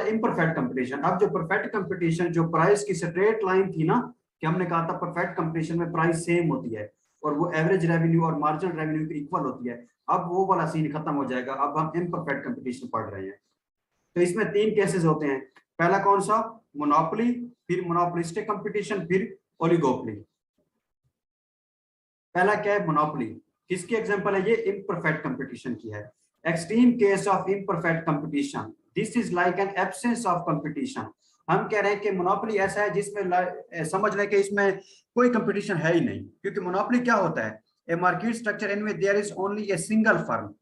Imperfect competition. अब जो perfect competition, जो प्राइस की स्ट्रेट लाइन थी ना, कि हमने कहा था परफेक्ट कंपटीशन में प्राइस सेम होती है और वो एवरेज रेवेन्यू और मार्जिनल रेवेन्यू की इक्वल होती है, अब वो वाला सीन खत्म हो जाएगा। अब हम इम्परफेक्ट कंपटीशन पढ़ रहे हैं। तो इसमें 3 केसेस होते हैं। पहला कौन सा? मोनोपोली, फिर मोनोपोलिस्टिक कंपटीशन, फिर ओलिगोपोली। पहला क्या है? मोनोपोली। किसकी एग्जांपल है ये? इम्परफेक्ट कंपटीशन की है। Extreme case of imperfect competition, this is like an absence of competition. हम कह रहे हैं कि मोनोपोली ऐसा है जिसमें समझ लें कि इसमें कोई कंपटीशन है ही नहीं, क्योंकि मोनोपोली क्या होता है? A market structure in which there is only a single firm.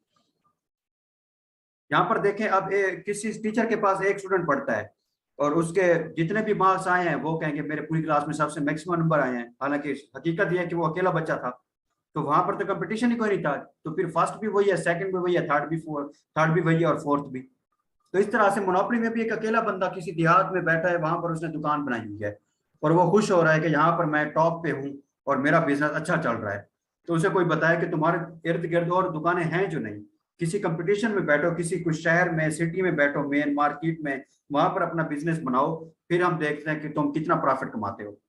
यहाँ पर देखें, अब किसी टीचर के पास एक स्टूडेंट पढ़ता है और उसके जितने भी मार्क्स आए हैं वो कहेंगे मेरे पूरी क्लास में सबसे मैक्सिमम नंबर आए हैं, हालांकि हकीकत यह है कि वो अकेला बच्चा था। तो वहां पर तो कंपटीशन ही कोई नहीं था। तो फिर फर्स्ट भी वही है, सेकंड भी वही है, थर्ड भी वही है और फोर्थ भी। तो इस तरह से मोनोपोली में भी एक अकेला बंदा किसी देहात में बैठा है, वहां पर उसने दुकान बनाई हुई है और वो खुश हो रहा है कि यहाँ पर मैं टॉप पे हूँ और मेरा बिजनेस अच्छा चल रहा है। तो उसे कोई बताया कि तुम्हारे इर्द गिर्द और दुकानें हैं जो नहीं। किसी कंपटीशन में बैठो, किसी कुछ शहर में, सिटी में बैठो, मेन मार्केट में, वहां पर अपना बिजनेस बनाओ, फिर हम देखते हैं कि तुम कितना प्रॉफिट कमाते हो।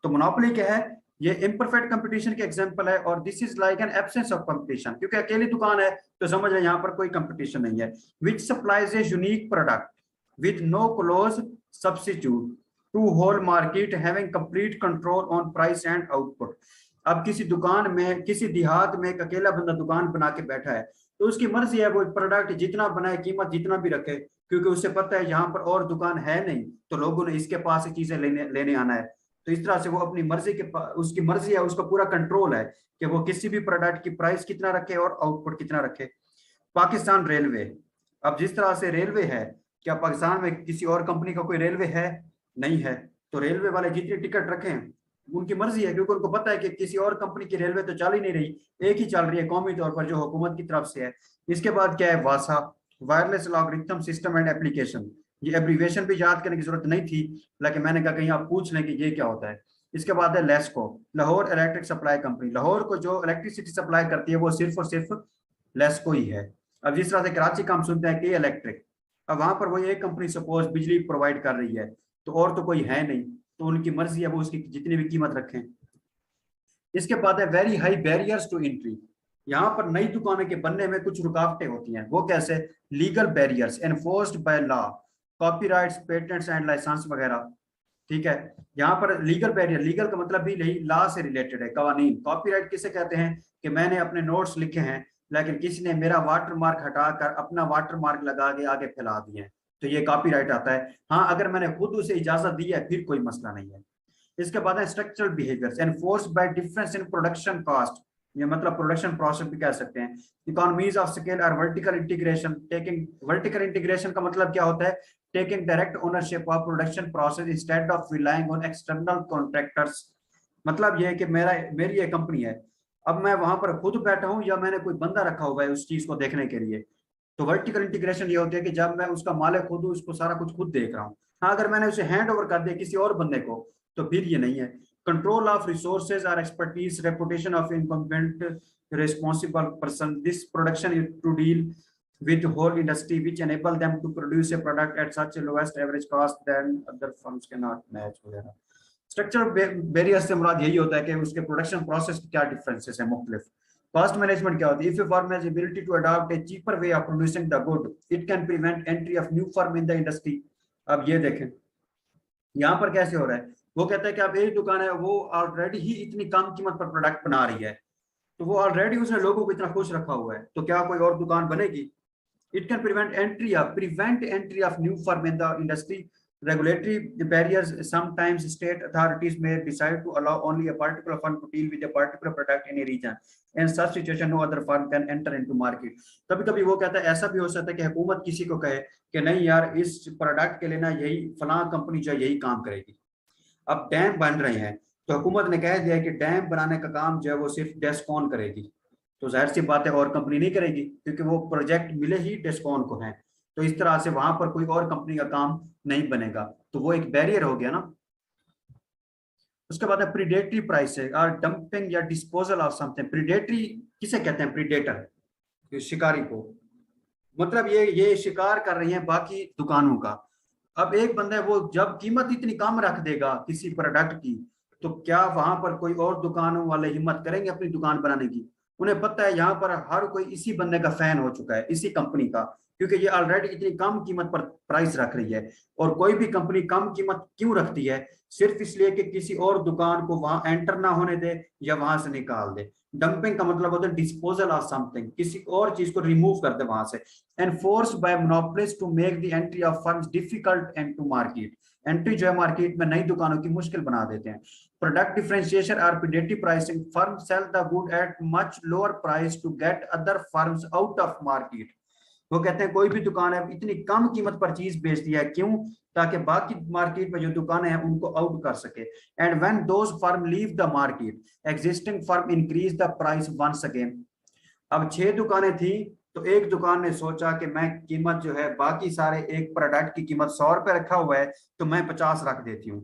तो मोनोपोली क्या है? ये इम्परफेक्ट कंपटीशन के एग्जांपल है और this is like an absence of competition, क्योंकि अकेली दुकान है तो समझ रहे यहाँ पर कोई कंपटीशन नहीं है। Which supplies a unique product with no close substitute to whole market having complete control on price and output. अब किसी दुकान में, किसी देहात में एक अकेला बंदा दुकान बना के बैठा है, तो उसकी मर्जी है वो प्रोडक्ट जितना बनाए, कीमत जितना भी रखे, क्योंकि उसे पता है यहाँ पर और दुकान है नहीं, तो लोगों ने इसके पास से चीजें लेने आना है। तो इस तरह से वो अपनी मर्जी के, उसकी मर्जी है, उसका पूरा कंट्रोल है कि वो किसी भी प्रोडक्ट की प्राइस कितना रखे और आउटपुट कितना रखे। पाकिस्तान रेलवे, अब जिस तरह से रेलवे है, क्या पाकिस्तान में किसी और कंपनी का कोई रेलवे है? नहीं है। तो रेलवे वाले जितनी टिकट रखें उनकी मर्जी है, क्योंकि उनको पता है कि किसी और कंपनी की रेलवे तो चल ही नहीं रही, एक ही चल रही है कौमी तौर पर जो हुकूमत की तरफ से है। इसके बाद क्या है? वासा, wireless logarithm system and application. ये एब्रीविएशन भी याद करने की जरूरत नहीं थी, लेकिन मैंने कहा कहीं आप पूछ लें कि ये क्या होता है। इसके बाद है LESCO, Lahore electric supply company. Lahore को जो इलेक्ट्रिसिटी सप्लाई करती है वो सिर्फ और सिर्फ लेस्को ही है। अब जिस तरह से कराची का हम सुनते हैं कि इलेक्ट्रिक, अब वहां पर वही एक कंपनी सपोज बिजली प्रोवाइड कर रही है, तो और तो कोई है नहीं, तो उनकी मर्जी है वो उसकी जितनी भी कीमत रखें। इसके बाद है very high barriers to entry. यहाँ पर नई दुकानों के बनने में कुछ रुकावटें होती हैं। वो कैसे? Legal barriers enforced by law, copyrights, patents and license वगैरह। ठीक है, यहाँ पर लीगल बैरियर, लीगल का मतलब भी यही लॉ से रिलेटेड है, कवानीन। कॉपीराइट किसे कहते हैं? कि मैंने अपने नोट्स लिखे हैं लेकिन किसी ने मेरा वाटर मार्क हटाकर अपना वाटर मार्क लगा के आगे फैला दिए हैं, तो ये कॉपीराइट आता है। हाँ, अगर मैंने खुद उसे इजाजत दी है फिर कोई मसला नहीं है। इसके बाद है structural behaviours enforced bye difference in production cost. ये मतलब प्रोडक्शन प्रोसेस भी कह सकते हैं। इकोनॉमीज ऑफ स्केल और vertical integration. Taking, vertical integration का मतलब क्या होता है? Taking direct ownership of production process instead of relying on external contractors. मतलब ये है कि मेरी एक कंपनी है, अब मैं वहां पर खुद बैठा हूं या मैंने कोई बंदा रखा हुआ है उस चीज को देखने के लिए। तो वर्टिकल इंटीग्रेशन ये होती है कि जब मैं उसका मालिक खुद हूं, उसको सारा कुछ खुद देख रहा हूँ। हाँ, अगर मैंने उसे हैंड ओवर कर दिया किसी और बंदे को तो फिर ये नहीं है। कंट्रोल ऑफ रिसोर्सेज और expertise, reputation of incumbent responsible person, this production to deal with whole industry which enable them to produce a product at such a lowest average cost than other firms cannot match वगैरह। Structural barrier से मुराद यही होता है कि उसके production process क्या differences है मुख्तलिफ। कॉस्ट मैनेजमेंट क्या होती है? If a firm has ability to adopt a cheaper way of producing the good it can prevent entry of new firm in the industry. अब ये देखें यहाँ पर कैसे हो रहा है। वो कहता है कि अब एक दुकान है, वो ऑलरेडी ही इतनी कम कीमत पर प्रोडक्ट बना रही है, तो वो ऑलरेडी उसने लोगों को इतना खुश रखा हुआ है, तो क्या कोई और दुकान बनेगी? It can prevent entry of new firm in the industry. Regulatory barriers, sometimes state authorities may decide to allow only a particular firm to deal with a particular product in a region. In such situation, no other firm can enter into market. कभी कभी वो कहता है, ऐसा भी हो सकता है कि हुकूमत किसी को कहे कि नहीं यार, इस प्रोडक्ट के लिए ना यही फलां कंपनी जो यही काम करेगी। अब डैम बन रहे हैं तो हुकूमत ने कह दिया कि डैम बनाने का काम जो है वो सिर्फ डेस्कॉन करेगी, तो जाहिर सी बात है और कंपनी नहीं करेगी, क्योंकि वो प्रोजेक्ट मिले ही डेस्कॉन को हैं। तो इस तरह से वहां पर कोई और कंपनी का काम नहीं बनेगा, तो वो एक बैरियर हो गया ना। उसके बाद है प्रीडेटरी प्राइसेस और डंपिंग या डिस्पोजल ऑफ समथिंग। प्रीडेटरी किसे कहते हैं? प्रीडेटर, शिकारी को। मतलब ये शिकार कर रही हैं बाकी दुकानों का। अब एक बंदा है, वो जब कीमत इतनी कम रख देगा किसी प्रोडक्ट की, तो क्या वहां पर कोई और दुकानों वाले हिम्मत करेंगे अपनी दुकान बनाने की? उन्हें पता है यहाँ पर हर कोई इसी बंदे का फैन हो चुका है, इसी कंपनी का, क्योंकि ये ऑलरेडी इतनी कम कीमत पर प्राइस रख रही है। और कोई भी कंपनी कम कीमत क्यों रखती है? सिर्फ इसलिए कि किसी और दुकान को वहां एंटर ना होने दे या वहां से निकाल दे। डंपिंग का मतलब होता है डिस्पोजल ऑफ समथिंग, किसी और चीज को रिमूव कर दे वहां से। Enforced by monopolist to make the entry of firms difficult and to market. Entry जो है मार्केट में नई दुकानों की मुश्किल बना देते हैं। प्रोडक्ट डिफरेंशिएशन और predatory pricing, firm sell the good at much lower price to get other firms out of market. वो कहते हैं कोई भी दुकान है इतनी कम कीमत पर चीज बेचती है, क्यों? ताकि बाकी मार्केट में जो दुकानें हैं उनको आउट कर सके। And when those firm leave the market, existing firm increase the price once again. अब 6 दुकानें थी, तो एक दुकान ने सोचा कि मैं कीमत जो है, बाकी सारे एक प्रोडक्ट की कीमत 100 रुपए रखा हुआ है, तो मैं 50 रख देती हूँ।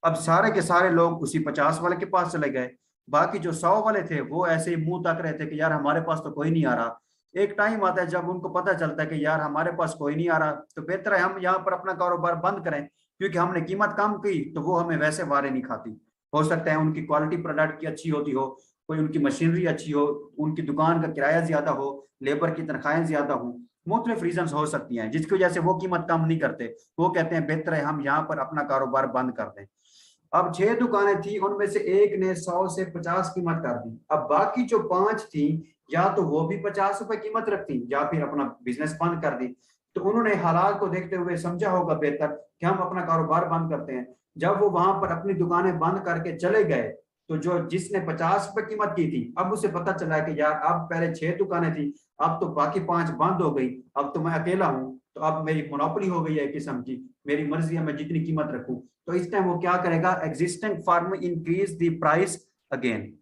अब सारे के सारे लोग उसी 50 वाले के पास चले गए। बाकी जो 100 वाले थे वो ऐसे ही मुंह तक रहे थे कि यार हमारे पास तो कोई नहीं आ रहा। एक टाइम आता है जब उनको पता चलता है कि यार हमारे पास कोई नहीं आ रहा, तो बेहतर है हम यहाँ पर अपना कारोबार बंद करें, क्योंकि हमने कीमत कम की तो वो हमें वैसे वारे नहीं खाती। हो सकता है उनकी क्वालिटी प्रोडक्ट की अच्छी होती हो, कोई उनकी मशीनरी अच्छी हो, उनकी दुकान का किराया ज्यादा हो, लेबर की तनख्वाहें ज्यादा हो, मुख्तलिफ रीजन हो सकती हैं जिसकी वजह से वो कीमत कम नहीं करते। वो कहते हैं बेहतर है हम यहाँ पर अपना कारोबार बंद कर दें। अब 6 दुकानें थी, उनमें से एक ने 100 से 50 कीमत कर दी। अब बाकी जो 5 थी, या तो वो भी 50 रुपए कीमत रखती या फिर अपना बिजनेस बंद कर दी। तो उन्होंने हालात को देखते हुए समझा होगा बेहतर कि हम अपना कारोबार बंद करते हैं। जब वो वहां पर अपनी दुकानें बंद करके चले गए, तो जो जिसने 50 रुपए कीमत की थी, अब उसे पता चला कि यार अब पहले 6 दुकानें थी, अब तो बाकी 5 बंद हो गई, अब तो मैं अकेला हूँ, तो अब मेरी मोनोपोली हो गई है एक किस्म की, मेरी मर्जी है मैं जितनी कीमत रखूं। तो इस टाइम वो क्या करेगा? Existing firm increase the price again,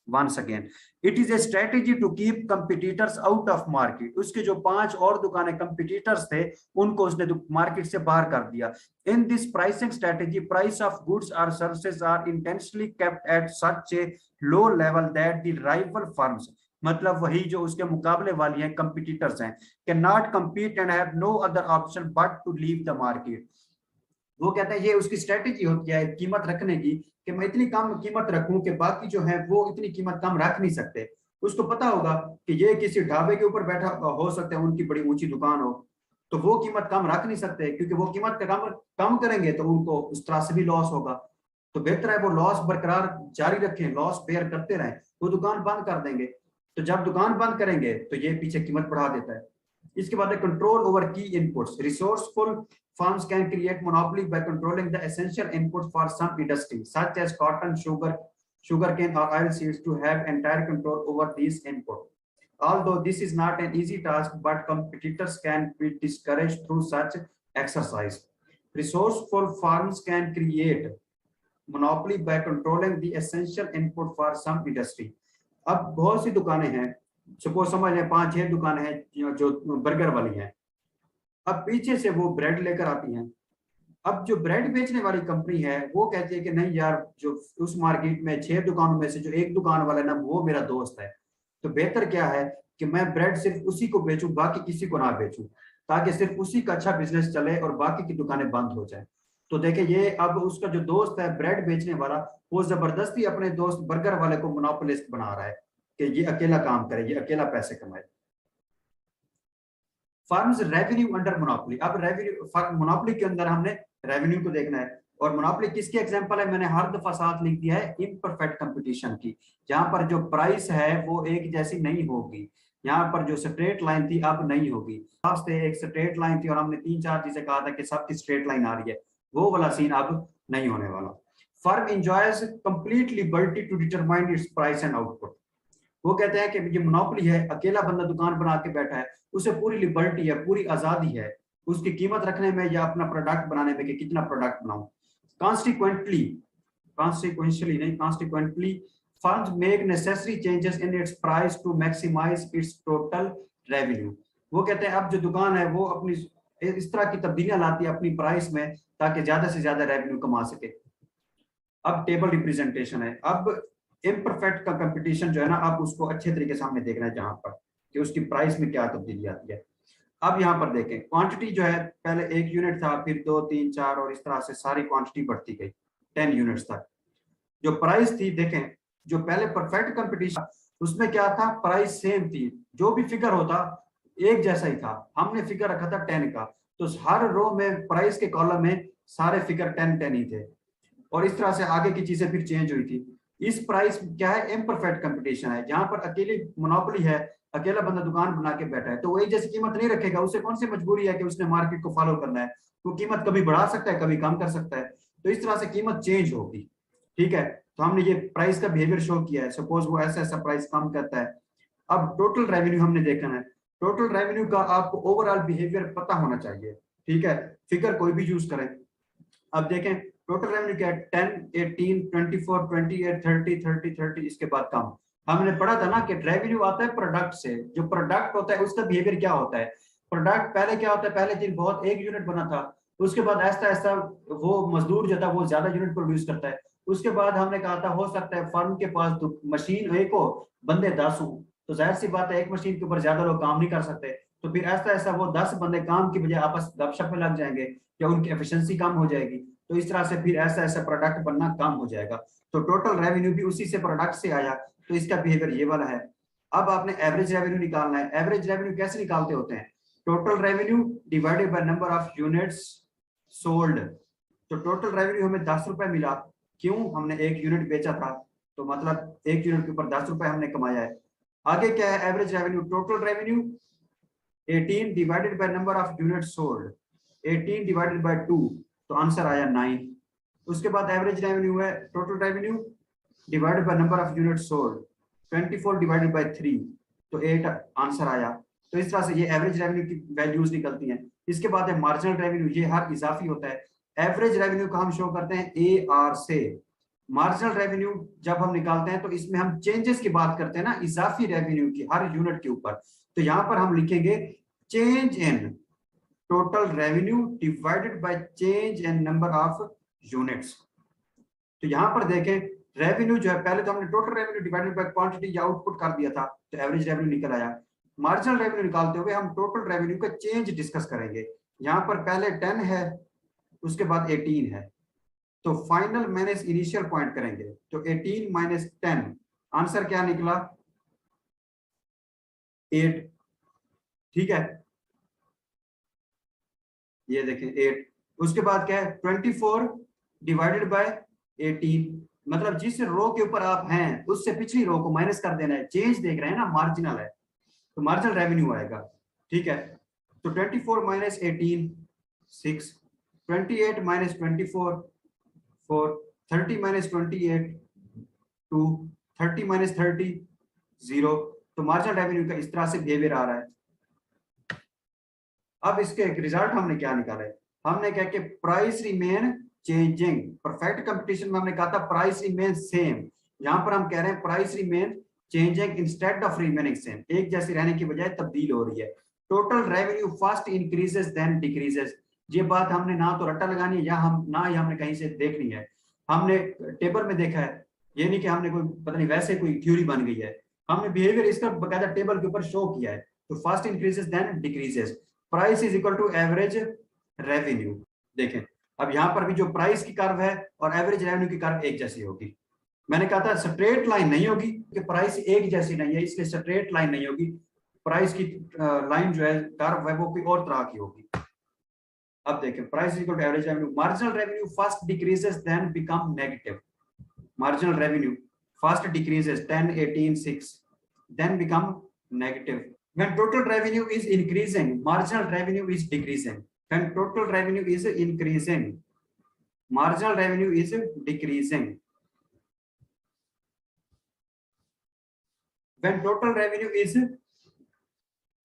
once again. It is a strategy to keep competitors out of market. उसके जो 5 और दुकानें कंपिटिटर्स थे, उनको उसने मार्केट से बाहर कर दिया। In this pricing strategy, price of goods और services are intentionally kept at such a low level that the rival firms, मतलब वही जो उसके मुकाबले वाली हैं, कंपिटिटर्स हैं, can not compete and have no other option but to leave the market. वो कहते हैं ये उसकी स्ट्रेटेजी होती है कीमत रखने की, कि मैं इतनी कम कीमत रखूं कि बाकी जो है वो इतनी कीमत कम रख नहीं सकते। उसको पता होगा कि ये किसी ढाबे के ऊपर बैठा हो सकता है, उनकी बड़ी ऊंची दुकान हो, तो वो कीमत कम रख नहीं सकते, क्योंकि वो कीमत कम कम करेंगे तो उनको उस तरह से भी लॉस होगा। तो बेहतर है वो लॉस बरकरार जारी रखें, लॉस बेयर करते रहें, वो दुकान बंद कर देंगे। तो जब दुकान बंद करेंगे तो ये पीछे कीमत बढ़ा देता है। इसके बाद कंट्रोल ओवर की inputs, resourceful firms can create monopoly by controlling the essential inputs for some industries, such as cotton, sugarcane, or oilseeds, to have entire control over these inputs. Although this is not an easy task, but competitors can be discouraged through such exercise. Resourceful firms can create monopoly by controlling the essential input for some industry. अब बहुत सी दुकानें हैं, suppose समझ लें 5-6 दुकानें हैं जो burger वाली हैं। अब पीछे से वो ब्रेड लेकर आती हैं। अब जो ब्रेड बेचने वाली कंपनी है वो कहती है कि नहीं यार, जो उस मार्केट में 6 दुकानों में से जो एक दुकान वाला है ना, वो मेरा दोस्त है, तो बेहतर क्या है कि मैं ब्रेड सिर्फ उसी को बेचूं, बाकी किसी को ना बेचूं, ताकि सिर्फ उसी का अच्छा बिजनेस चले और बाकी की दुकानें बंद हो जाए। तो देखे ये अब उसका जो दोस्त है ब्रेड बेचने वाला, वो जबरदस्ती अपने दोस्त बर्गर वाले को मोनोपोलिस्ट बना रहा है कि ये अकेला काम करे, ये अकेला पैसे कमाए। Firms revenue under monopoly. अब रेवेन्यू मोनोपोली के अंदर हमने रेवेन्यू को देखना है, और मोनोपोली किसकी एग्जांपल है? मैंने हर दफा साथ लिख दिया है इम्परफेक्ट कंपटीशन की, जहां पर जो प्राइस है वो एक जैसी नहीं होगी। यहाँ पर जो स्ट्रेट लाइन थी अब नहीं होगी। एक स्ट्रेट लाइन थी और हमने 3-4 चीजें कहा था कि सबकी स्ट्रेट लाइन आ रही है, वो वाला सीन अब नहीं होने वाला। Firm enjoys complete liberty to determine its price and output. वो कहते हैं कि ये मोनोपोली है, अकेला बंदा दुकान बना के बैठा है, उसे पूरी लिबर्टी है, पूरी आजादी है उसकी कीमत रखने में या अपना प्रोडक्ट बनाने में कि कितना प्रोडक्ट बनाऊं। कॉन्सिक्वेंशियली नहीं, consequently firms make necessary changes in its price to maximize its total revenue. वो कहते हैं अब जो दुकान है वो अपनी इस तरह की तब्दीलियां लाती है अपनी प्राइस में, ताकि ज्यादा से ज्यादा रेवेन्यू कमा सके। अब टेबल रिप्रेजेंटेशन है। अब इम्परफेक्ट का कंपटीशन जो है ना, आप उसको अच्छे तरीके से हमने देखना है, जहां पर कि उसकी प्राइस में क्या तब्दीली आती है। अब यहाँ पर देखें क्वांटिटी जो है पहले 1 यूनिट था, फिर 2 3 4 और इस तरह से सारी क्वांटिटी बढ़ती गई 10 यूनिट्स तक। जो प्राइस थी देखें, जो पहले परफेक्ट कंपटीशन उसमें क्या था, प्राइस सेम थी, जो भी फिगर होता एक जैसा ही था। हमने फिगर रखा था 10 का, तो हर रो में प्राइस के कॉलम में सारे फिगर 10 10 ही थे, और इस तरह से आगे की चीजें फिर चेंज हुई थी। इस प्राइस क्या है, इम्परफेक्ट कंपटीशन है, जहां पर अकेली मोनोपोली है, अकेला बंदा दुकान बना के बैठा है, तो वही जैसी कीमत नहीं रखेगा, उसे कौन सी मजबूरी है कि उसने मार्केट को फॉलो करना है। वो कीमत कभी बढ़ा सकता है, कभी कम कर सकता है, तो इस तरह से कीमत चेंज होगी। ठीक है, तो हमने ये प्राइस का बिहेवियर शो किया है। सपोज वो ऐसा ऐसा प्राइस कम करता है। अब टोटल रेवेन्यू हमने देखना है। टोटल रेवेन्यू का आपको ओवरऑल बिहेवियर पता होना चाहिए। ठीक है, फिगर कोई भी यूज करें। अब देखें टोटल रेवेन्यू क्या है, 10 18 24 28 30 30 30, इसके बाद कम। हमने पढ़ा था ना कि रेवेन्यू आता है प्रोडक्ट से, जो प्रोडक्ट होता है उसका बिहेवियर क्या होता है। प्रोडक्ट पहले क्या होता है, पहले दिन बहुत 1 यूनिट बना था, उसके बाद ऐसा ऐसा वो मजदूर जो था वो ज्यादा यूनिट प्रोड्यूस करता है। उसके बाद हमने कहा था हो सकता है फर्म के पास तो मशीन एक हो, बंदे 10 हो, तो जाहिर सी बात है एक मशीन के ऊपर ज्यादा लोग काम नहीं कर सकते, तो फिर ऐसा ऐसा वो 10 बंदे काम की बजाय आपस गपशप में लग जाएंगे, या उनकी एफिशिएंसी कम हो जाएगी, तो इस तरह से फिर ऐसा ऐसा प्रोडक्ट बनना कम हो जाएगा। तो टोटल रेवेन्यू भी उसी से प्रोडक्ट से आया, तो इसका बिहेवियर ये वाला है। अब आपने एवरेज रेवेन्यू निकालना है। एवरेज रेवेन्यू कैसे निकालते होते हैं, total revenue divided by number of units sold. तो टोटल रेवेन्यू हमें 10 रुपए मिला, क्यों, हमने 1 यूनिट बेचा था, तो मतलब 1 यूनिट के ऊपर 10 रुपए हमने कमाया है। आगे क्या है, average revenue, total revenue 18 divided by number of unit sold, 18 divided by 2, तो आंसर आया 9। उसके बाद एवरेज रेवेन्यू है total revenue divided by number of unit sold, 24 divided by 3, तो 8 आंसर आया। तो इस तरह से ये एवरेज रेवेन्यू की वैल्यूज निकलती हैं। इसके बाद है मार्जिनल रेवेन्यू, ये हर इजाफी होता है। एवरेज रेवेन्यू का हम शो करते हैं ए आर से। मार्जिनल रेवेन्यू जब हम निकालते हैं तो इसमें हम चेंजेस की बात करते हैं ना, इजाफी रेवेन्यू की हर यूनिट के ऊपर। तो यहां पर हम लिखेंगे change in total revenue divided by change in number of units. तो यहां पर देखें रेवेन्यू जो है, पहले तो हमने total revenue divided by quantity या आउटपुट कर दिया था, तो एवरेज रेवेन्यू निकल आया। मार्जिनल रेवेन्यू निकालते हुए हम टोटल रेवेन्यू का चेंज डिस्कस करेंगे। यहां पर पहले 10 है, उसके बाद 18 है, तो फाइनल माइनस इनिशियल पॉइंट करेंगे, तो 18 माइनस 10, आंसर क्या निकला, 8। ठीक है, ये देखें 8। उसके बाद क्या है, 24 डिवाइडेड बाय 18, मतलब जिस रो के ऊपर आप हैं उससे पिछली रो को माइनस कर देना है। चेंज देख रहे हैं ना, मार्जिनल है, तो मार्जिनल रेवेन्यू आएगा। ठीक है, तो 24 माइनस 18 6, 28 माइनस 24 4, 30 माइनस 28 2, 30 माइनस 30 0। तो मार्जिनल रेवेन्यू का इस तरह से बिहेवियर आ रहा है। अब इसके रिजल्ट हमने क्या निकाला है, हमने क्या कि price remain changing. Perfect competition में हमने कहा था प्राइस रिमेन सेम, यहां पर हम कह रहे हैं price remain changing instead of remaining same, एक जैसी रहने की बजाय तब्दील हो रही है। Total revenue first increases then decreases, ये बात हमने ना तो रट्टा लगानी है या हम ना ही हमने कहीं से देखनी है, हमने टेबल में देखा है, ये नहीं कि हमने कोई पता नहीं वैसे कोई थ्योरी बन गई है, हमने बिहेवियर इसका बकायदा टेबल के ऊपर शो किया है। तो first increases then decreases, price is equal to average revenue. देखें अब यहां पर भी जो प्राइस की कर्व है और एवरेज रेवेन्यू की कर्व एक जैसी होगी। मैंने कहा था स्ट्रेट लाइन नहीं होगी कि प्राइस एक जैसी नहीं है, इसलिए स्ट्रेट लाइन नहीं होगी, प्राइस की लाइन जो है कर्व है वो कोई और तरह की होगी। अब देखें price is equal to average revenue, marginal revenue first decreases then become negative. Marginal revenue first decreases 10 18 6 then become negative. When total revenue is increasing, marginal revenue is decreasing. When total revenue is increasing, marginal revenue is decreasing. When total revenue is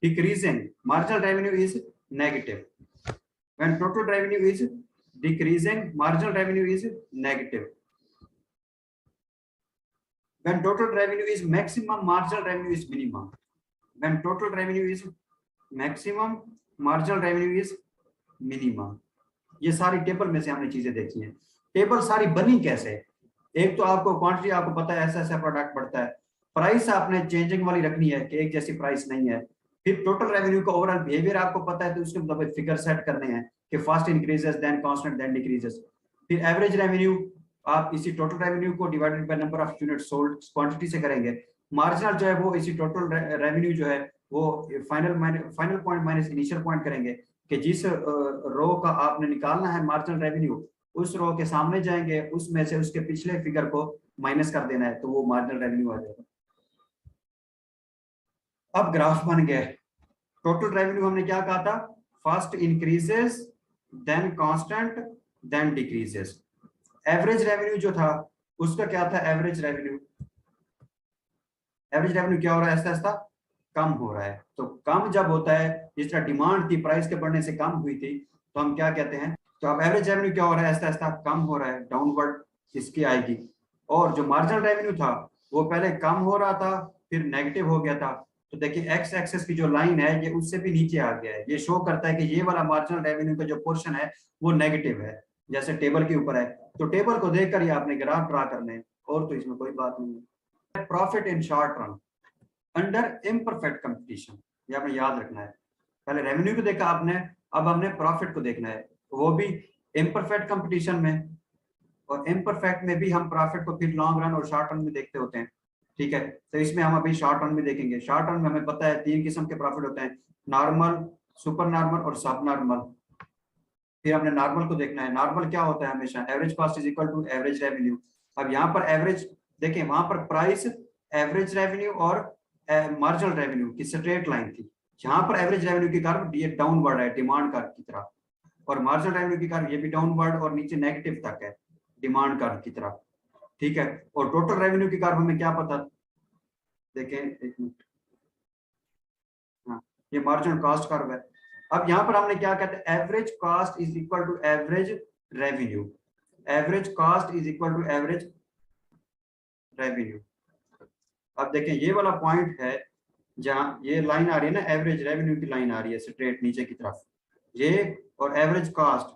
decreasing, marginal revenue is negative. When total revenue is decreasing, marginal revenue is negative. When total revenue is maximum, marginal revenue is minimum. When total revenue is maximum, marginal revenue is minimum. ये सारी table में से हमने चीजें देखी हैं। Table सारी बनी कैसे, एक तो आपको क्वांटिटी आपको पता है ऐसा ऐसा प्रोडक्ट बढ़ता है, प्राइस आपने चेंजिंग वाली रखनी है कि एक जैसी प्राइस नहीं है, फिर टोटल रेवेन्यू का ओवरऑल बिहेवियर आपको पता है, तो उसके मतलब फिगर सेट करने हैं कि first increases then constant then decreases. फिर एवरेज रेवेन्यू आप इसी टोटल रेवेन्यू को divided by number of unit sold quantity से करेंगे। मार्जिनल जो है वो इसी टोटल रेवेन्यू जो है वो final point minus initial point करेंगे कि जिस रो का आपने निकालना है मार्जिनल रेवेन्यू, उस रो के सामने जाएंगे, उसमें से उसके पिछले फिगर को माइनस कर देना है, तो वो मार्जिनल रेवेन्यू आ जाएगा। अब ग्राफ बन गया। टोटल रेवेन्यू हमने क्या कहा था, first increases then constant then decreases. Average revenue जो था उसका क्या था, एवरेज रेवेन्यू क्या हो रहा है, ऐसा ऐसा कम हो रहा है। तो कम जब होता है, जिस तरह डिमांड थी प्राइस के बढ़ने से कम हुई थी, तो हम क्या कहते हैं, तो अब एवरेज रेवेन्यू क्या हो रहा है, ऐसा ऐसा कम हो रहा है, डाउनवर्ड इसकी आएगी। और जो मार्जिनल रेवेन्यू था वो पहले कम हो रहा था फिर नेगेटिव हो गया था। तो देखिए एक्स एक्सेस की जो लाइन है ये उससे भी नीचे आ गया है, ये शो करता है कि ये वाला मार्जिनल रेवेन्यू का जो पोर्शन है वो नेगेटिव है, जैसे टेबल के ऊपर है। तो टेबल को देखकर ही आपने ग्राफ ड्रा करने हैं, और तो इसमें कोई बात नहीं है। Profit in short run under imperfect competition, ये आपने याद रखना है। पहले रेवेन्यू को देखा आपने, अब हमने प्रॉफिट को देखना है, वो भी इम्परफेक्ट कंपटीशन में। और इम्परफेक्ट में भी हम प्रॉफिट को फिर लॉन्ग रन और शॉर्ट रन में देखते होते हैं, ठीक है। तो इसमें हम अभी शॉर्ट रन में देखेंगे। शॉर्ट रन में हमें पता है 3 किस्म के प्रॉफिट होते हैं, नॉर्मल, सुपर नॉर्मल और सब नॉर्मल। फिर हमने नॉर्मल को देखना है। नॉर्मल क्या होता है, हमेशा average cost is equal to average revenue. अब यहाँ पर एवरेज देखें, वहां पर प्राइस, एवरेज रेवेन्यू और मार्जिनल रेवेन्यू की स्ट्रेट लाइन थी। यहाँ पर एवरेज रेवेन्यू की कर्व ये डाउनवर्ड है डिमांड कर्व की तरह, और मार्जिनल रेवेन्यू की कर्व ये भी डाउनवर्ड और नीचे नेगेटिव तक है डिमांड कर्व की तरह, ठीक है। और टोटल रेवेन्यू की कर्व हमें क्या पता, देखें एक मिनट, हाँ ये मार्जिनल कॉस्ट कर्व है। अब यहाँ पर हमने क्या कहते हैं, average cost is equal to average revenue, average cost is equal to average revenue. अब देखें ये वाला पॉइंट है जहाँ ये लाइन आ रही है ना, एवरेज रेवेन्यू की लाइन आ रही है स्ट्रेट नीचे की तरफ, ये और एवरेज कॉस्ट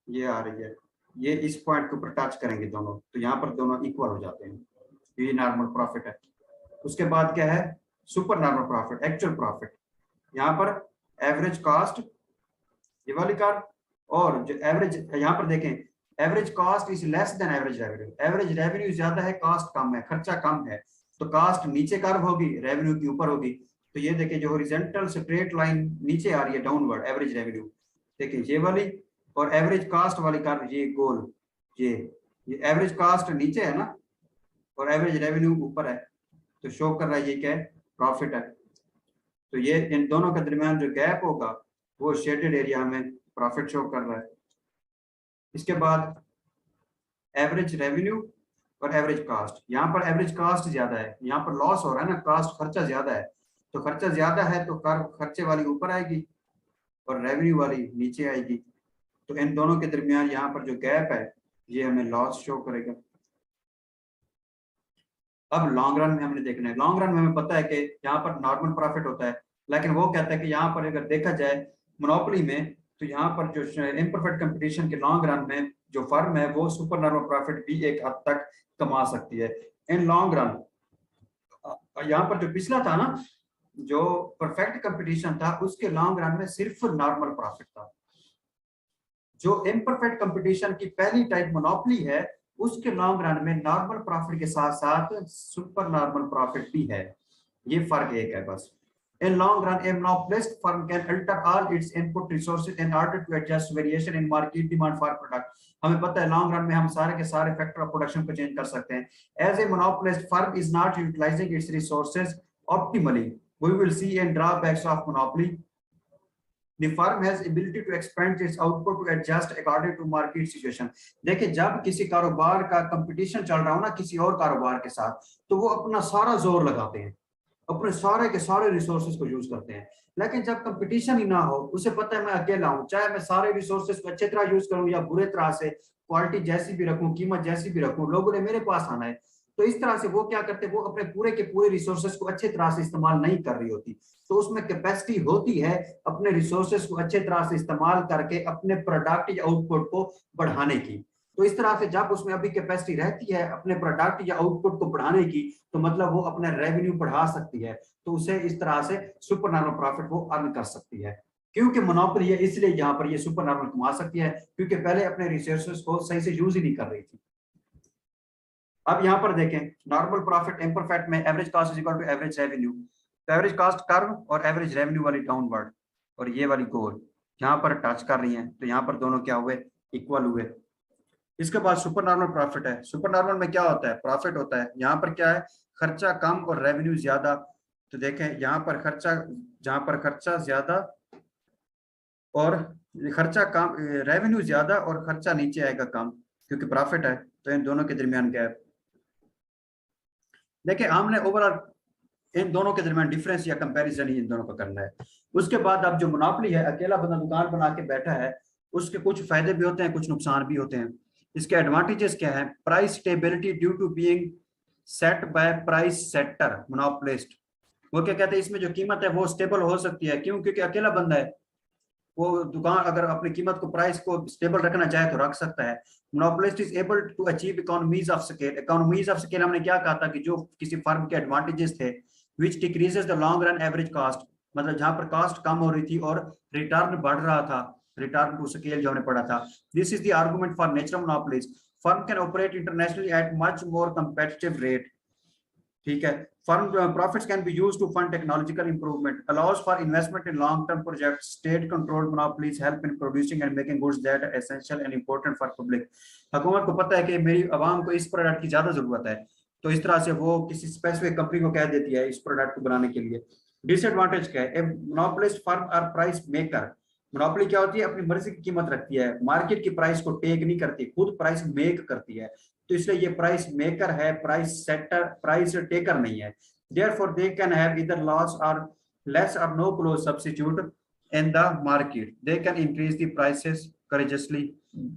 ये आ रही है, ये इस पॉइंट के ऊपर टच करेंगे दोनों, तो यहाँ पर दोनों इक्वल हो जाते हैं, ये नॉर्मल प्रॉफिट है। उसके बाद क्या है, super normal profit, actual profit. यहाँ पर एवरेज कॉस्ट ये वाली कर्व, और जो एवरेज यहाँ पर देखें, average cost is less than average revenue, average revenue ज्यादा है, कॉस्ट कम है, खर्चा कम है, तो कॉस्ट नीचे कर्व होगी, रेवेन्यू की ऊपर होगी। तो ये देखिए जो हॉरिजॉन्टल स्ट्रेट लाइन नीचे आ रही है डाउनवर्ड एवरेज रेवेन्यू, देखिए ये वाली, और एवरेज कॉस्ट वाली कर्व ये गोल, ये एवरेज कॉस्ट नीचे है ना और एवरेज रेवेन्यू ऊपर है, तो शो कर रहा है ये क्या है, प्रॉफिट है। तो ये इन दोनों के दरमियान जो गैप होगा वो शेडेड एरिया हमें प्रॉफिट शो कर रहा है। इसके बाद एवरेज रेवेन्यू और एवरेज कॉस्ट, यहाँ पर एवरेज कॉस्ट ज्यादा है, यहाँ पर लॉस हो रहा है ना, कॉस्ट खर्चा ज्यादा है, तो खर्चा ज्यादा है तो कर्व खर्चे वाली ऊपर आएगी और रेवेन्यू वाली नीचे आएगी। तो इन दोनों के दरमियान यहाँ पर जो गैप है ये हमें लॉस शो करेगा। अब लॉन्ग रन में हमने देखना है, लॉन्ग रन में हमें पता है कि यहाँ पर नॉर्मल प्रॉफिट होता है, लेकिन वो कहता है कि यहाँ पर अगर देखा जाए मोनोपोली में, तो यहाँ पर जो इम्परफेक्ट कंपटीशन के लॉन्ग रन में जो फर्म है वो सुपर नॉर्मल प्रॉफिट भी एक हद तक कमा सकती है इन लॉन्ग रन। यहाँ पर जो पिछला था ना, जो परफेक्ट कंपटीशन था, उसके लॉन्ग रन में सिर्फ नॉर्मल प्रॉफिट था। जो इम्परफेक्ट कंपटीशन की पहली टाइप मोनोपोली है, उसके लॉन्ग रन में नॉर्मल प्रॉफिट के साथ साथ सुपर नॉर्मल प्रॉफिट भी है, ये फर्क एक है बस। In long run, a monopolist firm can alter all its input resources in order to adjust variation in market demand for product. हमें पता है लॉन्ग रन में हम सारे के सारे फैक्टर ऑफ प्रोडक्शन को चेंज कर सकते हैं। As a monopolist firm is not utilizing its resources optimally, we will see in drawbacks of monopoly. The firm has ability to expand its output to adjust according to market situation. देखिए जब किसी कारोबार का competition चल रहा हो ना किसी और कारोबार के साथ, तो वो अपना सारा जोर लगाते हैं, अपने सारे के सारे रिसोर्सेज को यूज करते हैं। लेकिन जब कंपटीशन ही ना हो, उसे पता है मैं अकेला हूं, चाहे मैं सारे रिसोर्सेज को अच्छी तरह यूज करूं या बुरे तरह से, क्वालिटी जैसी भी रखूं, कीमत जैसी भी रखूं, लोगों ने मेरे पास आना है। तो इस तरह से वो क्या करते हैं, वो अपने पूरे के पूरे रिसोर्सेज को अच्छी तरह से इस्तेमाल नहीं कर रही होती। तो उसमें कैपेसिटी होती है अपने रिसोर्सेज को अच्छी तरह से इस्तेमाल करके अपने प्रोडक्ट या आउटपुट को बढ़ाने की। तो इस तरह से जब उसमें अभी कैपेसिटी रहती है अपने प्रोडक्ट या आउटपुट को बढ़ाने की, तो मतलब वो अपना रेवेन्यू बढ़ा सकती है, तो उसे इस तरह से सुपर नॉर्मल प्रॉफिट वो अर्न कर सकती है। क्योंकि मोनोपोली है इसलिए यहाँ पर ये सुपर नॉर्मल कमा सकती है, क्योंकि पहले अपने रिसोर्सेज को सही से यूज ही नहीं कर रही थी। अब यहाँ पर देखें नॉर्मल प्रॉफिट इम्परफेक्ट में average cost is equal to average revenue, तो एवरेज कॉस्ट कर्व और एवरेज रेवेन्यू वाली डाउनवर्ड और ये वाली गोल यहाँ पर टच कर रही है, तो यहाँ पर दोनों क्या हुए, इक्वल हुए। इसके बाद सुपर नॉर्मल प्रॉफिट है। सुपर नॉर्मल में क्या होता है, प्रॉफिट होता है, यहाँ पर क्या है, खर्चा कम और रेवेन्यू ज्यादा। तो देखें यहाँ पर खर्चा, जहाँ पर खर्चा ज्यादा और खर्चा कम, रेवेन्यू ज्यादा और खर्चा नीचे आएगा कम, क्योंकि प्रॉफिट है, तो इन दोनों के दरमियान गैप। देखिए हमने ओवरऑल इन दोनों के दरमियान डिफरेंस या कंपैरिजन ही इन दोनों का करना है। उसके बाद अब जो मोनोपोली है, अकेला बंदा दुकान बना के बैठा है, उसके कुछ फायदे भी होते हैं, कुछ नुकसान भी होते हैं। इसके एडवांटेजेस क्या है, price stability due to being set by price setter monopolist. वो क्या कहते हैं, इसमें जो कीमत है वो स्टेबल हो सकती है, क्यों, क्योंकि अकेला बंदा है, वो दुकान अगर अपनी कीमत को, प्राइस को स्टेबल रखना चाहे तो रख सकता है। Monopolist is able to achieve economies of scale. Economies of scale हमने क्या कहा था कि जो किसी फर्म के एडवांटेजेस थे, which decreases the long run average cost, मतलब जहां पर कॉस्ट कम हो रही थी और रिटर्न बढ़ रहा था, रिटर्न टू स्केल जो हमने पढ़ा था। This is the argument for natural monopolies. Firm can operate internationally eight much more competitive rate. ठीक है, firm profits can be used to fund technological improvement, allows for investment in long term projects, state controlled monopolies help in producing and making goods that are essential and important for public। हुकूमत को पता है कि मेरी आवाम को इस product की ज्यादा जरूरत है, तो इस तरह से वो किसी स्पेसिफिक कंपनी को कह देती है इस प्रोडक्ट को बनाने के लिए। डिसएडवांटेज क्या है, monopolist firm are price maker. Monopoly क्या होती है, अपनी मर्जी की कीमत रखती है, मार्केट की प्राइस को टेक नहीं करती, खुद प्राइस मेक करती है, तो इसलिए ये प्राइस मेकर है, प्राइस सेटर, प्राइस टेकर नहीं है। Therefore, they can have either loss or less or no close substitute in the market. They can increase the prices courageously.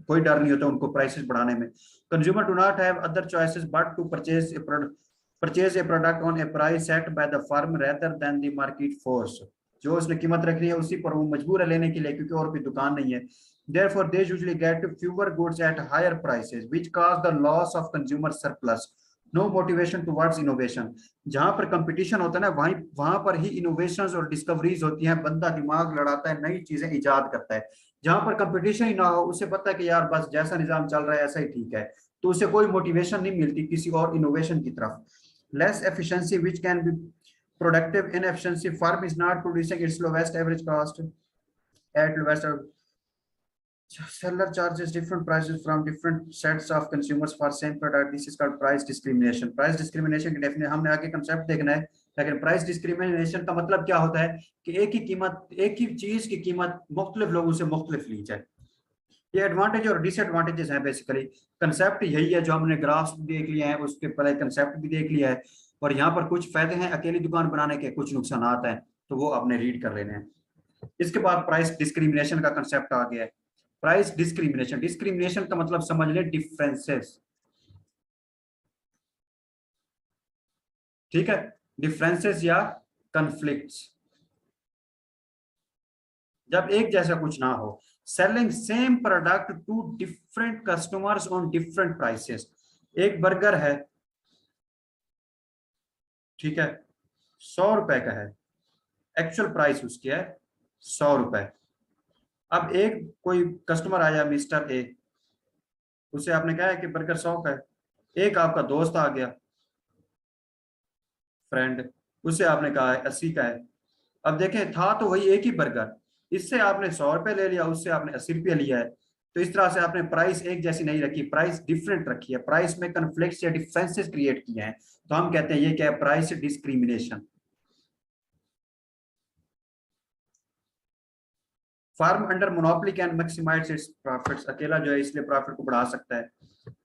कोई डर नहीं होता उनको प्राइसेस बढ़ाने में। Consumer do not have other choices but to purchase a product on a price set by the firm rather than the market force। जो उसने कीमत रखनी है उसी पर वो मजबूर है लेने के लिए, क्योंकि और कोई दुकान नहीं है। Therefore, they usually get fewer goods at higher prices, which cause the loss of consumer surplus. No motivation towards innovation। जहां पर कंपटीशन होता है ना, वहां पर ही इनोवेशंस और डिस्कवरीज होती हैं, बंदा दिमाग लड़ाता है, नई चीजें इजाद करता है। जहां पर कंपटीशन ही ना हो, उसे पता है कि यार बस जैसा निजाम चल रहा है ऐसा ही ठीक है, तो उसे कोई मोटिवेशन नहीं मिलती किसी और इनोवेशन की तरफ। Less efficiency which can be productive inefficiency, firm is not producing it's lowest average cost at lowest seller charges different prices from different sets of consumers for same product। This is called price discrimination। price discrimination की definition हमने आगे concept देखना है, लेकिन price discrimination का मतलब क्या होता है कि एक ही कीमत, एक ही चीज की कीमत मुख्तलिफ लोगों से मुख्तलिफ ली जाए। ये एडवांटेज और डिसएडवांटेजेस हैं बेसिकली। कंसेप्ट यही है जो हमने ग्राफ्स देख लिया है, उसके पहले कंसेप्ट भी देख लिया है, और यहाँ पर कुछ फायदे हैं अकेली दुकान बनाने के, कुछ नुकसान हैं, तो वो आपने रीड कर लेने हैं। इसके बाद प्राइस डिस्क्रिमिनेशन का कंसेप्ट आ गया है। प्राइस डिस्क्रिमिनेशन, डिस्क्रिमिनेशन का मतलब समझ ले डिफरेंसेस, ठीक है, डिफरेंसेस या कन्फ्लिक्ट्स, जब एक जैसा कुछ ना हो। Selling same product to different customers on different prices. एक बर्गर है, ठीक है, 100 रुपए का है, एक्चुअल प्राइस उसकी है 100 रुपए। अब एक कोई कस्टमर आया, मिस्टर ए, उसे आपने कहा है कि बर्गर 100 का है। एक आपका दोस्त आ गया, फ्रेंड, उसे आपने कहा है 80 का है। अब देखें, था तो वही एक ही बर्गर, इससे आपने 100 रुपए ले लिया, उससे आपने 80 रुपये लिया है, तो इस तरह से आपने प्राइस एक जैसी नहीं रखी, प्राइस डिफरेंट रखी है, प्राइस में कन्फ्लिक्ट्स या डिफरेंसेस क्रिएट किए हैं, तो हम कहते हैं ये क्या है, price discrimination. Firm under monopoly can maximize its profits. अकेला जो है इसलिए प्रॉफिट को बढ़ा सकता है।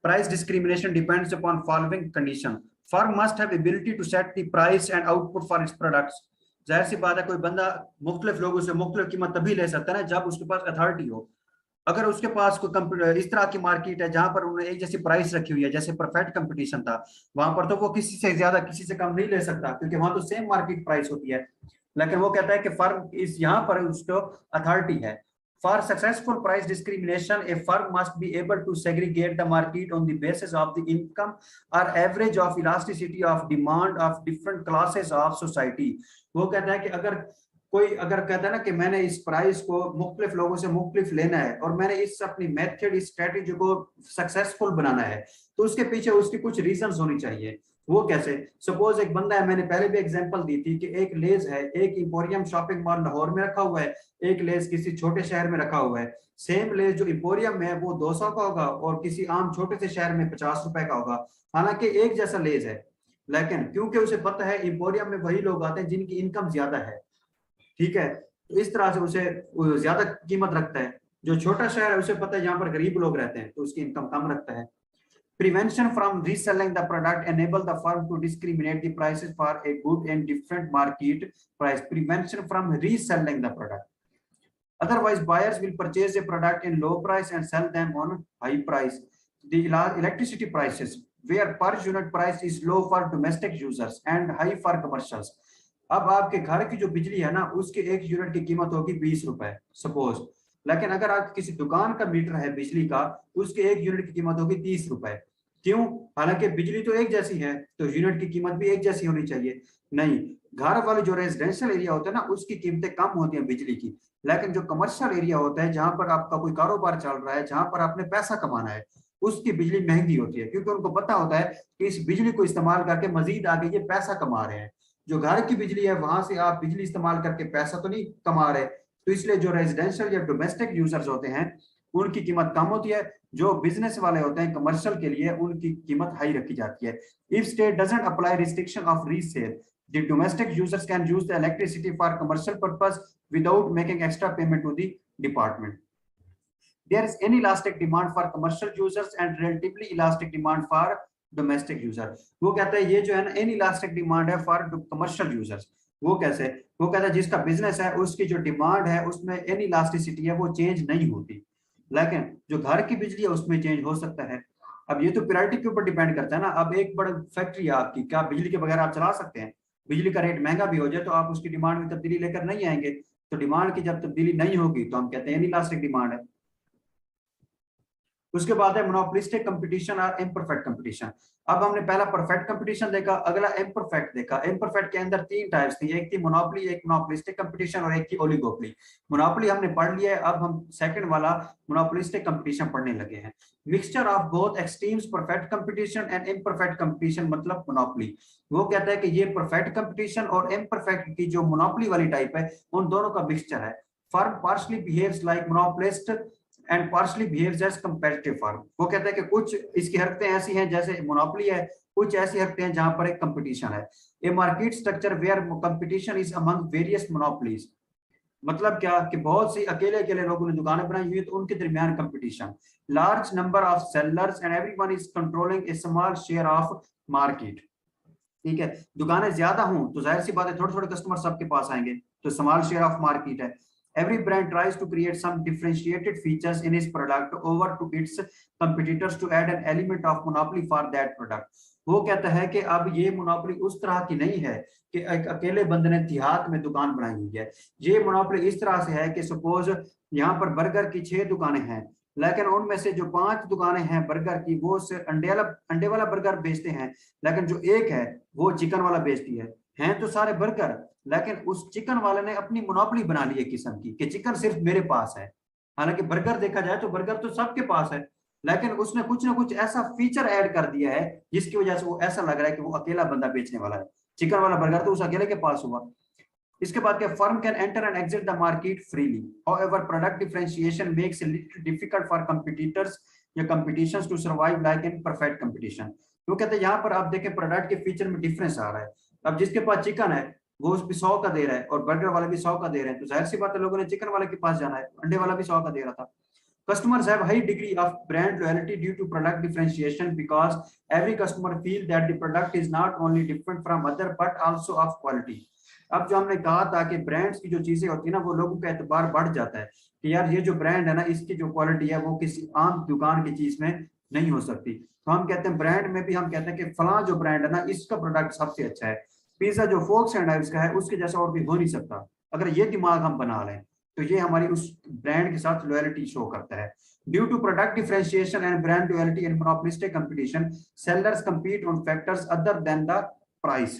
Price discrimination depends upon following condition. Firm must have ability to set the price and output for its products. जाहिर सी बात है, कोई बंदा मुख्तलिफ लोगों से मुख्तलिफ कीमत तभी ले सकता है ना जब उसके पास अथॉरिटी हो। अगर उसके पास कोई इस तरह की मार्केट है जहां पर उन्होंने एक जैसी प्राइस रखी हुई है, जैसे परफेक्ट कंपटीशन था, वहां पर तो वो किसी से ज्यादा किसी से कम नहीं ले सकता, क्योंकि वहां तो सेम मार्केट प्राइस होती है। लेकिन वो कहता है कि फर्म इस यहाँ पर उसको अथॉरिटी है, For successful price discrimination, a firm must be able to segregate the market on the basis of the income or average of elasticity of demand of different classes of society. वो कहता है कि अगर कहता है ना कि मैंने इस प्राइस को मुख्तलिफ लोगों से मुख्तलिफ लेना है और मैंने इस अपनी मेथड, इस स्ट्रेटेजी को सक्सेसफुल बनाना है, तो उसके पीछे उसकी कुछ रीजंस होनी चाहिए। वो कैसे? सपोज एक बंदा है, मैंने पहले भी एग्जांपल दी थी कि एक लेज है, एक इंपोरियम शॉपिंग मॉल लाहौर में रखा हुआ है, एक लेज किसी छोटे शहर में रखा हुआ है। सेम लेज जो इंपोरियम है वो 200 का होगा और किसी आम छोटे से शहर में 50 रुपए का होगा, हालांकि एक जैसा लेज है, लेकिन क्योंकि उसे पता है इंपोरियम में वही लोग आते हैं जिनकी इनकम ज्यादा है, ठीक है, तो इस तरह से उसे ज्यादा कीमत रखता है। जो छोटा शहर है उसे पता है यहाँ पर गरीब लोग रहते हैं, तो उसकी इनकम कम रखता है। Prevention from reselling the product enable the firm to discriminate the prices for a good and different market price. Prevention from reselling the product. Otherwise, buyers will purchase a product in low price and sell them on high price. The electricity prices, where per unit price is low for domestic users and high for commercials. अब आपके घर की जो बिजली है ना, उसके एक यूनिट की कीमत होगी 20 रुपए सपोज, लेकिन अगर आप किसी दुकान का मीटर है बिजली का, उसके एक यूनिट की कीमत होगी 30 रुपए। क्यों? हालांकि बिजली तो एक जैसी है, तो यूनिट की कीमत भी एक जैसी होनी चाहिए। नहीं, घर वाले जो रेजिडेंशियल एरिया होता है ना, उसकी कीमतें कम होती हैं बिजली की, लेकिन जो कमर्शियल एरिया होता है, जहां पर आपका कोई कारोबार चल रहा है, जहां पर आपने पैसा कमाना है, उसकी बिजली महंगी होती है, क्योंकि उनको पता होता है कि इस बिजली को इस्तेमाल करके मजीद आगे ये पैसा कमा रहे हैं। जो घर की बिजली है वहां से आप बिजली इस्तेमाल करके पैसा तो नहीं कमा रहे, तो इसलिए जो रेजिडेंशियल या डोमेस्टिक यूजर्स होते हैं उनकी कीमत कम होती है। जो बिजनेस वाले होते हैं कमर्शियल के लिए, उनकी कीमत हाई रखी जाती है। If state doesn't apply restriction of resale, the domestic users can use the electricity for commercial purpose without making extra payment to the department. There is inelastic demand for commercial users and relatively elastic demand for domestic user. वो कहता है ये जो है ना inelastic demand है for commercial users. वो कैसे? वो कहता है जिसका बिजनेस है उसकी जो डिमांड है उसमें इनइलास्टिसिटी है, वो चेंज नहीं होती, लेकिन जो घर की बिजली है उसमें चेंज हो सकता है। अब ये तो प्रायोरिटी के ऊपर डिपेंड करता है ना। अब एक बड़ी फैक्ट्री है आपकी, क्या बिजली के बगैर आप चला सकते हैं? बिजली का रेट महंगा भी हो जाए तो आप उसकी डिमांड में तब्दीली लेकर नहीं आएंगे, तो डिमांड की जब तब्दीली नहीं होगी तो हम कहते हैं इनइलास्टिक डिमांड है। उसके बाद है मोनोपोलिस्टिक कंपटीशन और इम्परफेक्ट कंपटीशन। अब हमने पहला परफेक्ट कंपटीशन देखा, अगला इम्परफेक्ट देखा। इम्परफेक्ट के अंदर तीन टाइप्स थी, एक थी मोनोपोली, एक मोनोपोलिस्टिक कंपटीशन और एक थी ओलिगोपोली। मोनोपोली हमने पढ़ लिया है, अब हम सेकंड वाला मोनोपोलिस्टिक कंपटीशन पढ़ने लगे हैं। Mixture of both extremes perfect competition and imperfect competition मतलब मोनोपोली। वो कहता है कि ये परफेक्ट कंपटीशन और इम्परफेक्ट की जो मोनोपोली वाली टाइप है उन दोनों का मिक्सचर है। Firm partially behaves like monopolist and partially behaves as competitive firm. वो कहता है कि कुछ इसकी हरकतें ऐसी हैं जैसे मोनोपोली है, कुछ ऐसी हरकतें हैं जहां पर एक कंपटीशन है। A market structure where competition is among various monopolies, मतलब क्या कि बहुत सी अकेले अकेले लोगों ने दुकानें बनाई हुई है तो उनके दरमियान competition. Large number of sellers and everyone is controlling A small share of market. ठीक है, दुकानें ज्यादा हों तो जाहिर सी बात है थोड़े थोड़े कस्टमर सबके पास आएंगे, तो स्मॉल शेयर ऑफ मार्केट है। Every brand tries to create some differentiated features in its product over to its competitors to add an element of monopoly for that product. वो कहता है कि अब ये मोनोपोली उस तरह की नहीं है कि एक अकेले बंदे ने देहात में दुकान बनाई हुई है। ये मोनोपोली इस तरह से है कि सपोज यहाँ पर बर्गर की 6 दुकानें हैं, लेकिन उनमें से जो 5 दुकानें हैं बर्गर की वो सिर्फ अंडे वाला बर्गर बेचते हैं, लेकिन जो एक है वो चिकन वाला बेचती है। हैं तो सारे बर्गर, लेकिन उस चिकन वाले ने अपनी मोनोपोली बना ली है किस्म की कि चिकन सिर्फ मेरे पास है। हालांकि बर्गर देखा जाए तो बर्गर तो सबके पास है, लेकिन उसने कुछ ना कुछ ऐसा फीचर ऐड कर दिया है जिसकी वजह से वो ऐसा लग रहा है कि वो अकेला बंदा बेचने वाला है। चिकन वाला बर्गर तो उस अकेले के पास हुआ। इसके बाद क्या, firm can enter and exit the market freely, however product differentiation makes it little difficult for competitors या competitions to survive like in perfect competition. वो कहते हैं यहाँ पर आप देखें प्रोडक्ट के फीचर में डिफरेंस आ रहा है। अब जिसके पास चिकन है वो उस पे 100 का दे रहा है और बर्गर वाले भी 100 का दे रहे हैं, तो जाहिर सी बात है लोगों ने चिकन वाले के पास जाना है। अंडे वाला भी 100 का दे रहा था। Customers have high degree of brand loyalty due to product differentiation because every customer feel that the product is not only different from other but also of quality. अब जो हमने कहा था कि ब्रांड्स की जो चीजें होती है ना वो लोगों का एतबार बढ़ जाता है कि यार ये जो ब्रांड है ना इसकी जो क्वालिटी है वो किसी आम दुकान की चीज में नहीं हो सकती। तो हम कहते हैं ब्रांड में भी हम कहते हैं कि फला जो ब्रांड है ना इसका प्रोडक्ट सबसे अच्छा है। पिज्जा जो फोक्स एंड आइव्स का है उसके जैसा और भी हो नहीं सकता, अगर ये दिमाग हम बना लें तो ये हमारी उस ब्रांड के साथ लॉयल्टी शो करता है। Due to product differentiation and brand loyalty in monopolistic competition, sellers compete on factors other than the price.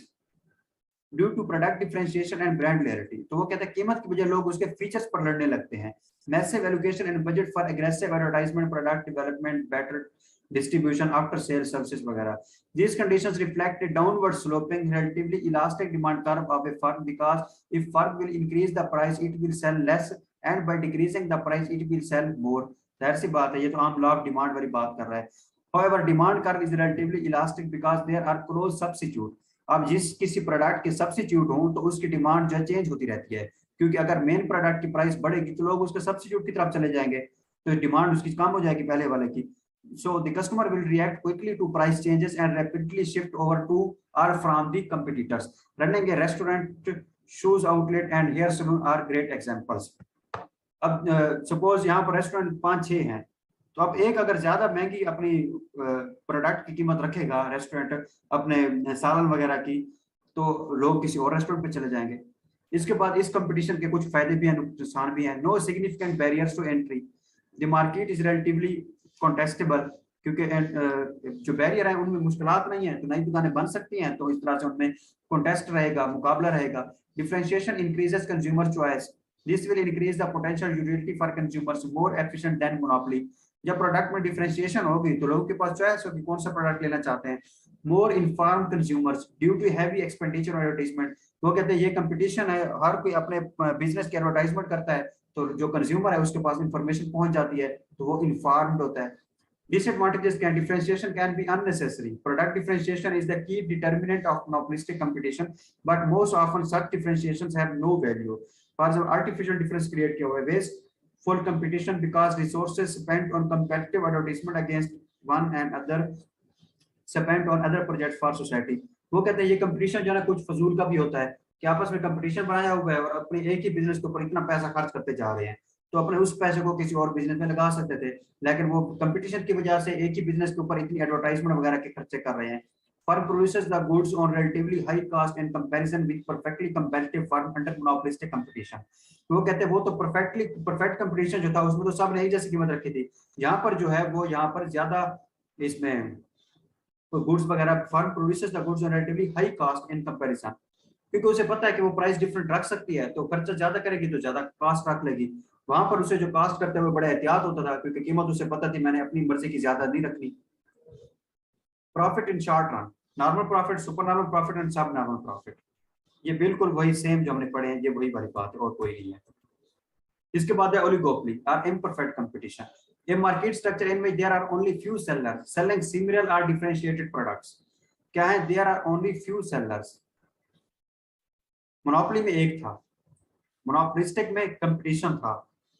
Due to product differentiation and brand loyalty, तो वो कहते हैं कीमत की बजाय लोग उसके फीचर्स पर लड़ने लगते हैं। Massive allocation and budget for aggressive advertisement, product development, better distribution, after sales services वगैरह। These conditions reflect a downward sloping relatively elastic demand curve of a firm, because if firm will increase the price it will sell less, and by decreasing the price it will sell more। जाहिर सी बात है, ये तो आम law of demand वाली बात कर रहा है। However, demand curve is relatively elastic because there are close substitute। अब जिस किसी प्रोडक्ट के सब्स्टिट्यूट हो तो उसकी डिमांड जो चेंज होती रहती है, क्योंकि अगर मेन प्रोडक्ट की प्राइस बढ़ेगी तो लोग उसके सब्स्टिट्यूट की तरफ चले जाएंगे, तो डिमांड उसकी कम हो जाएगी पहले वाले की। So the customer will react quickly to price changes and rapidly shift over to or from the competitors। Running a restaurant, shoes outlet and hair salon are great examples। अब सपोज यहाँ पर restaurant 5-6 हैं, तो अब एक अगर ज्यादा महंगी अपनी प्रोडक्ट की कीमत रखेगा रेस्टोरेंट अपने सालन वगैरह की, तो लोग किसी और रेस्टोरेंट पे चले जाएंगे। इसके बाद इस कंपटीशन के कुछ फायदे भी हैं, नुकसान भी हैं। No significant barriers to entry, the market is relatively contestable, क्योंकि जो बैरियर है उनमें मुश्किलात नहीं है, तो नई दुकानें बन सकती हैं, तो इस तरह से उनमें कॉन्टेस्ट रहेगा, मुकाबला रहेगा। Differentiation increases consumer choice, this will increase the potential utility for consumers more efficient then monopoly. जब प्रोडक्ट में डिफरेंशिएशन होगी तो लोगों के पास चॉइस होगी कौन सा प्रोडक्ट लेना चाहते हैं। More informed consumers due to heavy expenditure on advertisement, वो कहते हैं ये कंपटीशन है, हर कोई अपने बिजनेस की एडवर्टाइजमेंट करता है, तो जो कंज्यूमर है उसके पास इंफॉर्मेशन पहुंच जाती है, तो वो इन्फॉर्म्ड होता है। Disadvantages can differentiation can be unnecessary. Product differentiation is the key determinant of monopolistic competition, but most often such differentiations have no value। For example, artificial difference create किया हुआ है, wasteful competition because resources spent on competitive advertisement against one and other spent on other projects for society। वो कहते हैं ये competition जो है ना कुछ फजूल का भी होता है, कि आपस में कंपटीशन बनाया हुआ है और अपने एक ही बिजनेस के ऊपर इतना पैसा खर्च करते जा रहे हैं, तो अपने उस पैसे को किसी और बिजनेस में लगा सकते थे, लेकिन वो कंपटीशन की वजह से एक ही बिजनेस के ऊपर इतनी एडवर्टाइजमेंट वगैरह के खर्चे कर रहे हैं। Firm produces the goods on relatively high cost in comparison with perfectly competitive firm under monopolistic competition. तो वो कहते हैं वो तो परफेक्ट कंपटीशन जो था उसमें तो सब ने एक जैसी कीमत रखी थी, यहाँ पर जो है वो यहाँ पर ज्यादा इसमें गुड्स वगैरह, firm produces the goods on relatively high cost in comparison, क्योंकि उसे पता है कि वो प्राइस डिफरेंट रख सकती है, तो खर्चा ज्यादा करेगी तो ज्यादा कॉस्ट रख लेगी। वहां पर उसे जो कास्ट करते हुए बड़ा एहतियात होता था, क्योंकि कीमत उसे पता थी मैंने अपनी मर्जी की ज्यादा नहीं रखनी। Profit in short run, normal profit, super normal profit and सब नॉर्मल प्रॉफिट, ये बिल्कुल वही सेम जो हमने पढ़े हैं, ये वही वाली बात है और कोई नहीं है। इसके बाद है ओलिगोपोली और imperfect competition. A market structure in which there are only few sellers selling similar और डिफरेंशिएटेड प्रोडक्ट्स। क्या है? There are only few sellers. Monopoly में एक था, मोनोपोलिस्टिक में कंपटीशन था,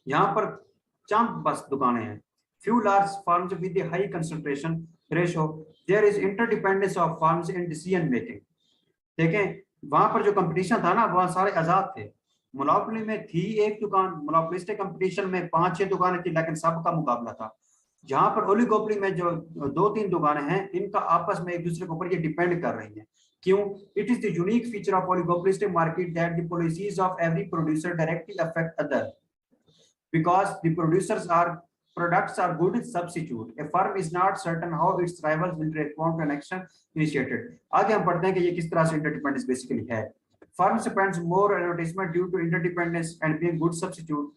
यहाँ पर चंद बस दुकानें हैं। Few large firms with a high concentration ratio, there is interdependence of firms in decision making. देखें वहां पर जो कंपटीशन था ना वहां सारे आजाद थे। मोनोपोली में थी एक दुकान, मोनोपोलिस्टिक कंपटीशन में 5-6 दुकानें थी, लेकिन सबका मुकाबला था। जहां पर ओलिगोपोली में जो 2-3 दुकानें हैं, इनका आपस में एक दूसरे के ऊपर ये डिपेंड कर रही हैं। क्यों? It is the unique feature of oligopolistic market that the policies of every producer directly affect other, because the products are good substitute। A firm is not certain how its rivals will respond to an action initiated। आगे हम पढ़ते हैं कि ये किस तरह से interdependence basically है। Firm spends more on advertisement due to interdependence and being good substitute।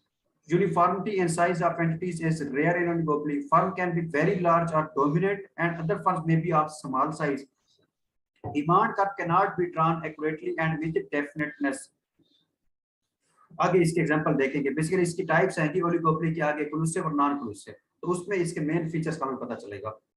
Uniformity in size of entities is rare in oligopoly। Firm can be very large or dominant, and other firms may be of small size। Demand curve cannot be drawn accurately and with definiteness। आगे इसके example देखेंगे। Basically इसकी types हैं कि oligopoly के आगे exclusive और non exclusive, तो उसमें इसके मेन फीचर्स का हमें पता चलेगा।